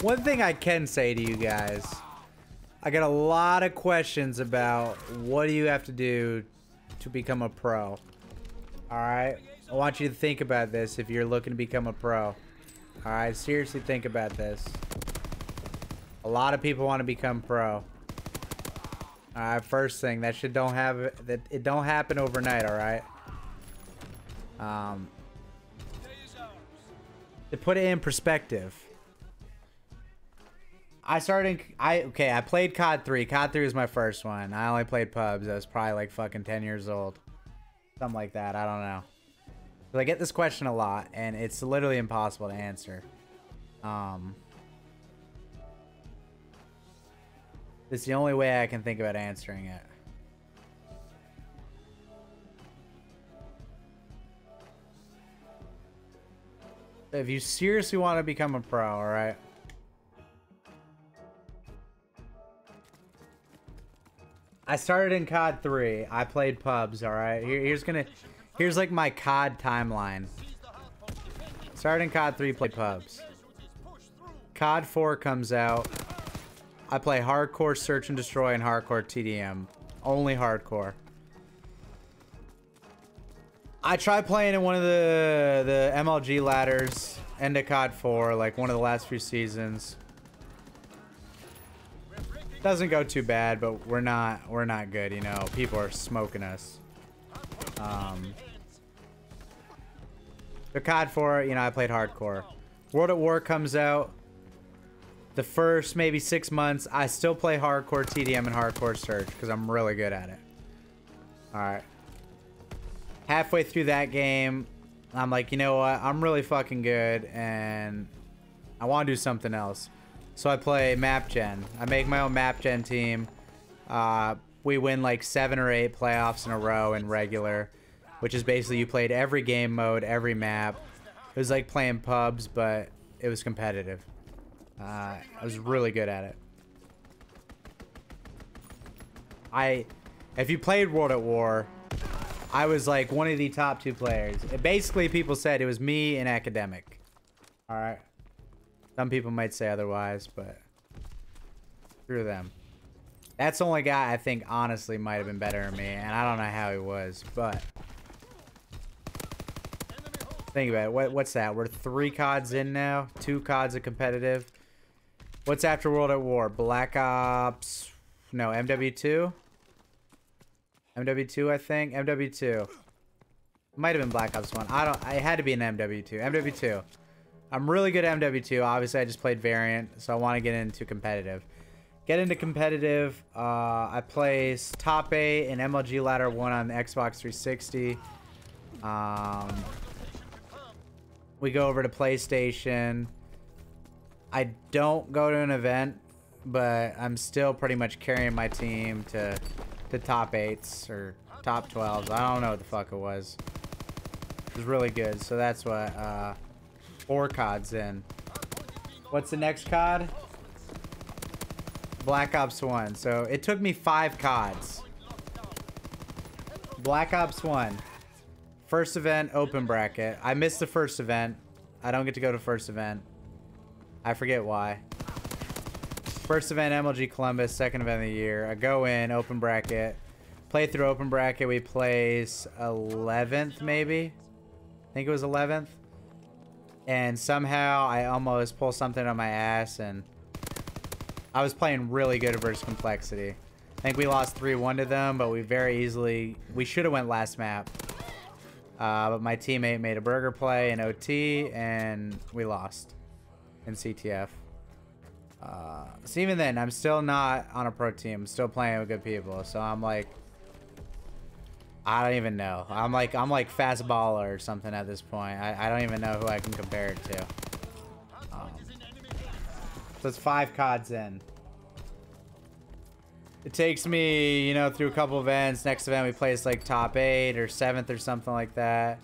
One thing I can say to you guys, I get a lot of questions about what do you have to do to become a pro. Alright? I want you to think about this if you're looking to become a pro. Alright, seriously think about this. A lot of people want to become pro. Alright, first thing, that shit don't happen overnight, alright? To put it in perspective, I played COD 3. COD 3 was my first one. I only played pubs. I was probably like fucking 10 years old. Something like that. I don't know. But I get this question a lot, and it's literally impossible to answer. It's the only way I can think about answering it. If you seriously want to become a pro, alright? I started in COD 3. I played pubs, alright? Here's like my COD timeline. Started in COD 3, played pubs. COD 4 comes out. I play hardcore search and destroy and hardcore TDM. Only hardcore. I tried playing in one of the MLG ladders, end of COD 4, like one of the last few seasons. Doesn't go too bad, but we're not good, you know. People are smoking us. The COD 4, you know, I played hardcore. World at War comes out. The first maybe 6 months, I still play hardcore TDM and hardcore search because I'm really good at it. Alright. Halfway through that game, I'm like, you know what? I'm really fucking good and I want to do something else. So I play map gen. I make my own map gen team. We win like 7 or 8 playoffs in a row in regular, which is basically you played every game mode, every map. It was like playing pubs, but it was competitive. I was really good at it. If you played World at War, I was like one of the top 2 players. Basically, people said it was me and Academic. Alright. Some people might say otherwise, but screw them. That's the only guy I think honestly might have been better than me, and I don't know how he was, but think about it. What's that? We're 3 CODs in now. 2 CODs of competitive. What's after World at War? Black Ops... No, MW2? MW2, I think. MW2. Might have been Black Ops 1. It had to be an MW2. MW2. I'm really good at MW2. Obviously, I just played Variant, so I want to get into competitive. Get into competitive. I placed top 8 in MLG Ladder 1 on the Xbox 360. We go over to PlayStation. I don't go to an event, but I'm still pretty much carrying my team to top 8s or top 12s. I don't know what the fuck it was. It was really good. So that's what 4 CODs in. What's the next COD? Black Ops 1. So it took me 5 CODs. Black Ops 1. First event, open bracket. I missed the first event. I don't get to go to first event. I forget why. First event, MLG Columbus. Second event of the year. I go in, open bracket. Play through open bracket. We place 11th, maybe? I think it was 11th. And somehow I almost pulled something on my ass, and I was playing really good versus Complexity. I think we lost 3-1 to them, but we should have went last map. But my teammate made a burger play in OT, and we lost in CTF. So even then, I'm still not on a pro team. I'm still playing with good people. So I'm like, I don't even know. I'm like fast baller or something at this point. I don't even know who I can compare it to. So it's 5 CODs in. It takes me, you know, through a couple events. Next event we place like top 8 or 7th or something like that.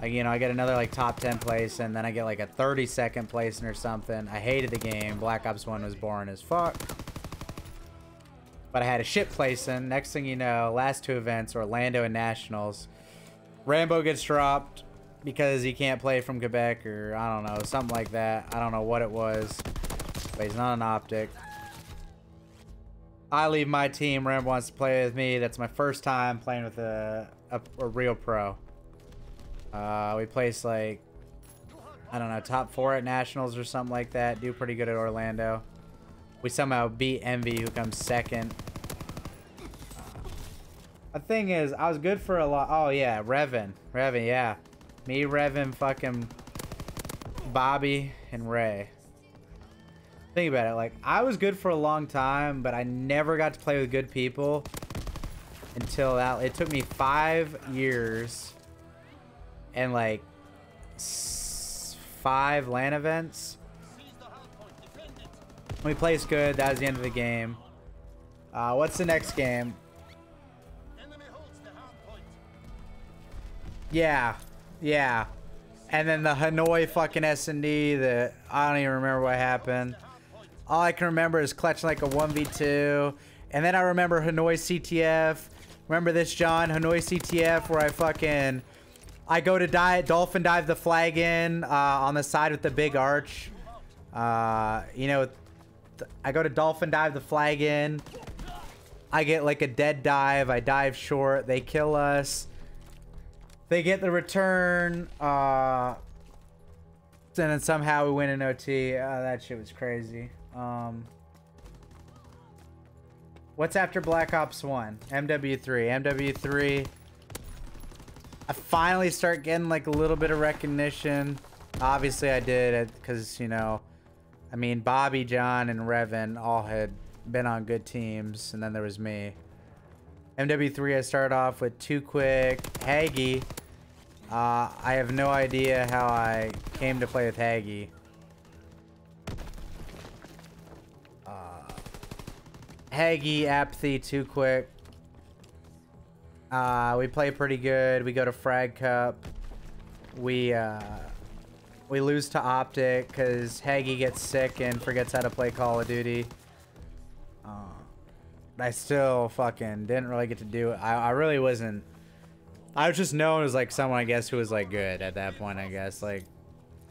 You know, I get another like top 10 place, and then I get like a 32nd placing or something. I hated the game. Black Ops 1 was boring as fuck. But I had a shit placing. Next thing you know, last 2 events, Orlando and Nationals. Rambo gets dropped because he can't play from Quebec, or I don't know, something like that. I don't know what it was. But he's not an optic. I leave my team. Rem wants to play with me. That's my first time playing with a real pro. We placed like, I don't know, top 4 at Nationals or something like that. Do pretty good at Orlando. We somehow beat Envy, who comes second. The thing is, I was good for a lot. Oh, yeah, Revin, yeah. Me, Revin, fucking Bobby, and Ray. Think about it. Like, I was good for a long time, but I never got to play with good people until that. It took me 5 years and like 5 LAN events. We placed good. That was the end of the game. What's the next game? Yeah. And then the Hanoi fucking S&D that I don't even remember what happened. All I can remember is clutching like a 1v2. And then I remember Hanoi CTF. Remember this, John? Hanoi CTF where I go to dolphin dive the flag in on the side with the big arch. You know, I go to dolphin dive the flag in. I get like a dead dive. I dive short. They kill us. They get the return. And then somehow we win an OT. That shit was crazy. What's after Black Ops 1? MW3. MW3. I finally start getting like a little bit of recognition. Obviously I did because, you know, I mean, Bobby, John, and Revin all had been on good teams, and then there was me. MW3, I started off with Too Quick, Haggy. I have no idea how I came to play with Haggy. Haggy, Apathy, Too Quick. We play pretty good. We go to Frag Cup. We lose to Optic because Haggy gets sick and forgets how to play Call of Duty. I still fucking didn't really get to do it. I really wasn't. I was just known as like someone, I guess, who was like good at that point, I guess. Like,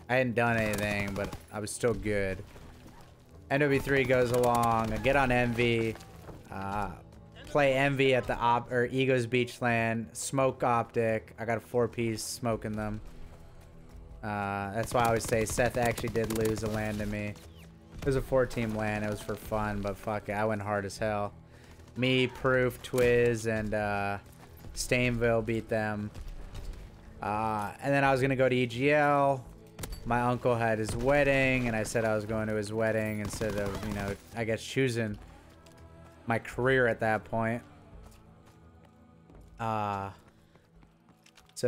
I hadn't done anything, but I was still good. NW3 goes along. I get on Envy. Play Envy at the Ego's Beach LAN. Smoke Optic. I got a 4-piece smoking them. That's why I always say Seth actually did lose a LAN to me. It was a 4-team LAN. It was for fun, but fuck it. I went hard as hell. Me, Proof, Twiz, and Stainville beat them. And then I was going to go to EGL. My uncle had his wedding, and I said I was going to his wedding instead of, you know, I guess choosing my career at that point. So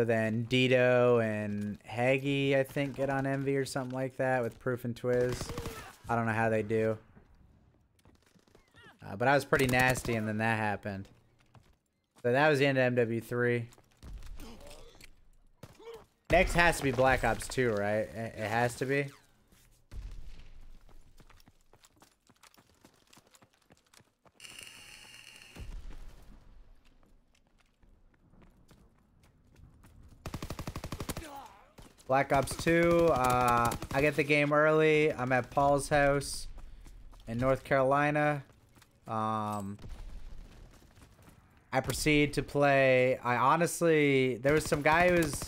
then Dito and Haggy, I think, get on Envy or something like that with Proof and Twiz. I don't know how they do. But I was pretty nasty, and then that happened. So that was the end of MW3. Next has to be Black Ops 2, right? It has to be. Black Ops 2, I get the game early. I'm at Paul's house in North Carolina. I proceed to play. I honestly, there was some guy who was,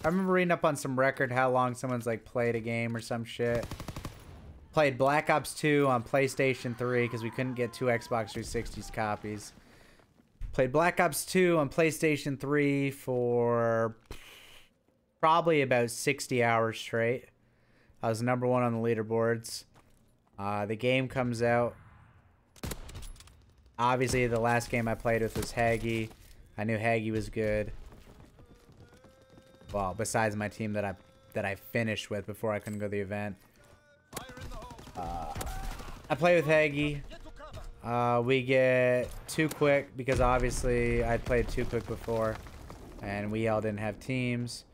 I remember reading up on some record how long someone's like played a game or some shit. Played Black Ops 2 on PlayStation 3 because we couldn't get 2 Xbox 360's copies. Played Black Ops 2 on PlayStation 3 for probably about 60 hours straight. I was #1 on the leaderboards. The game comes out. Obviously, the last game I played with was Haggy. I knew Haggy was good. Well, besides my team that I finished with before I couldn't go to the event. I play with Haggy. We get Too Quick because obviously I'd played Too Quick before, and we all didn't have teams.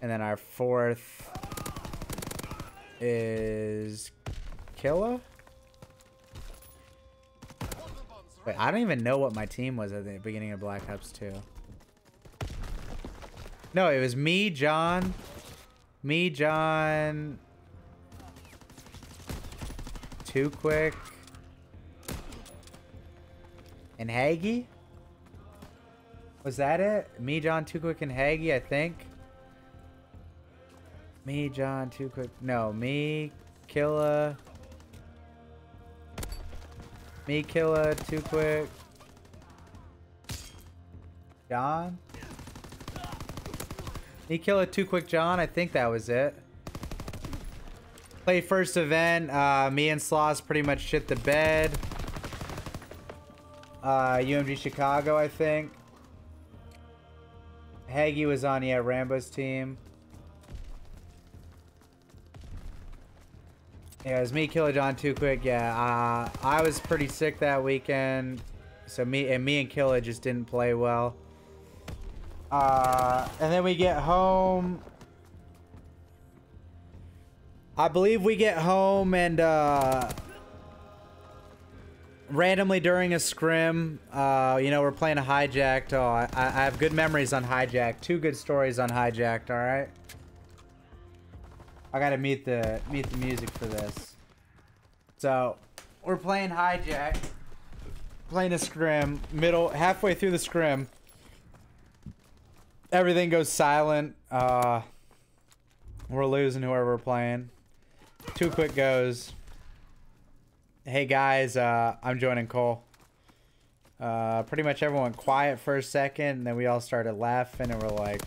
And then our 4th is Killa. Wait, I don't even know what my team was at the beginning of Black Ops 2. No, it was me, John. Too Quick, and Haggy? Was that it? Me, John, Too Quick, and Haggy, I think. Me, John, Too Quick. No, me, Killa. Me, Killa, Too Quick. John? Me, Killa, Too Quick, John. I think that was it. Played first event. Me and Sloss pretty much shit the bed. UMG Chicago, I think. Haggy was on, yeah, Rambo's team. Yeah, it was me, Killer John, Too Quick. Yeah, I was pretty sick that weekend. So me and Killa just didn't play well. And then we get home. I believe we get home and randomly during a scrim, you know, we're playing a hijacked. Oh, I have good memories on hijacked. 2 good stories on hijacked. All right. I gotta mute the music for this. So we're playing hijacked, playing a scrim. Halfway through the scrim, everything goes silent. We're losing whoever we're playing. Too Quick goes, hey guys, I'm joining Cole. Pretty much everyone went quiet for a second, and then we all started laughing, and we're like,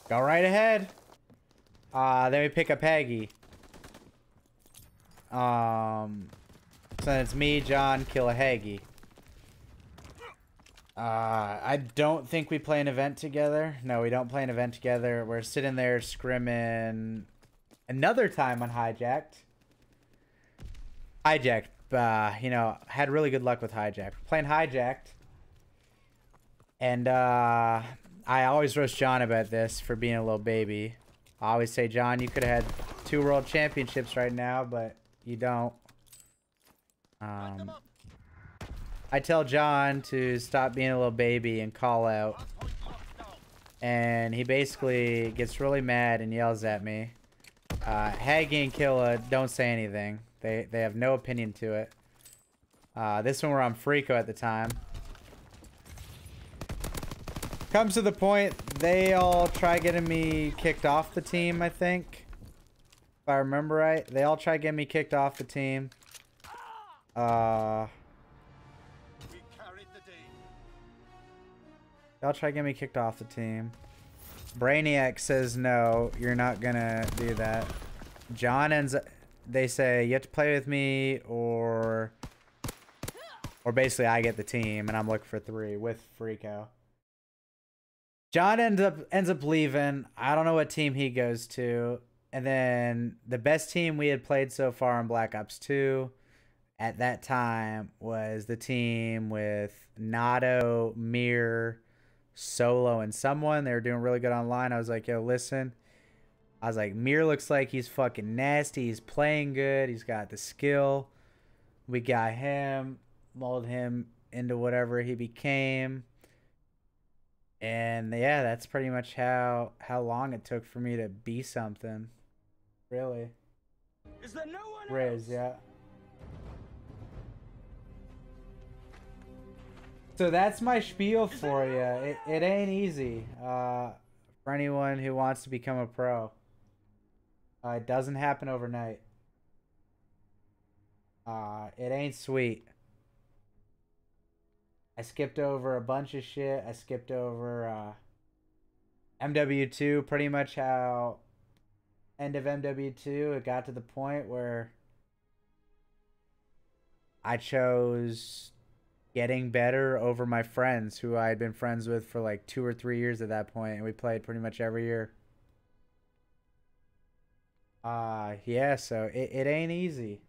go right ahead. Then we pick up Haggy. So then it's me, John, Killa, Haggy. I don't think we play an event together. No, we don't play an event together. We're sitting there scrimming another time on hijacked. Hijacked, you know, had really good luck with hijacked. Playing hijacked. And I always roast John about this for being a little baby. I always say, John, you could have had 2 world championships right now, but you don't. I tell John to stop being a little baby and call out. And he basically gets really mad and yells at me. Haggy and Killa don't say anything. They have no opinion to it. This one we're on Freako at the time. Comes to the point, they all try getting me kicked off the team, I think. If I remember right. They all try getting me kicked off the team. They all try getting me kicked off the team. Brainiac says, no, you're not gonna do that. John ends up, they say, you have to play with me, or basically I get the team, and I'm looking for 3 with Freako. John ends up leaving. I don't know what team he goes to. And then the best team we had played so far in Black Ops 2 at that time was the team with Nato, Mir, Solo, and someone. They were doing really good online. I was like, yo, listen. I was like, Mir looks like he's fucking nasty. He's playing good. He's got the skill. We got him, molded him into whatever he became. And yeah, that's pretty much how long it took for me to be something. Really. Is there no one Riz, else? yeah. So that's my spiel for you. It ain't easy for anyone who wants to become a pro. It doesn't happen overnight. It ain't sweet. I skipped over a bunch of shit. I skipped over MW2, pretty much how end of MW2 it got to the point where I chose getting better over my friends who I had been friends with for like 2 or 3 years at that point, and we played pretty much every year. Yeah, so it ain't easy.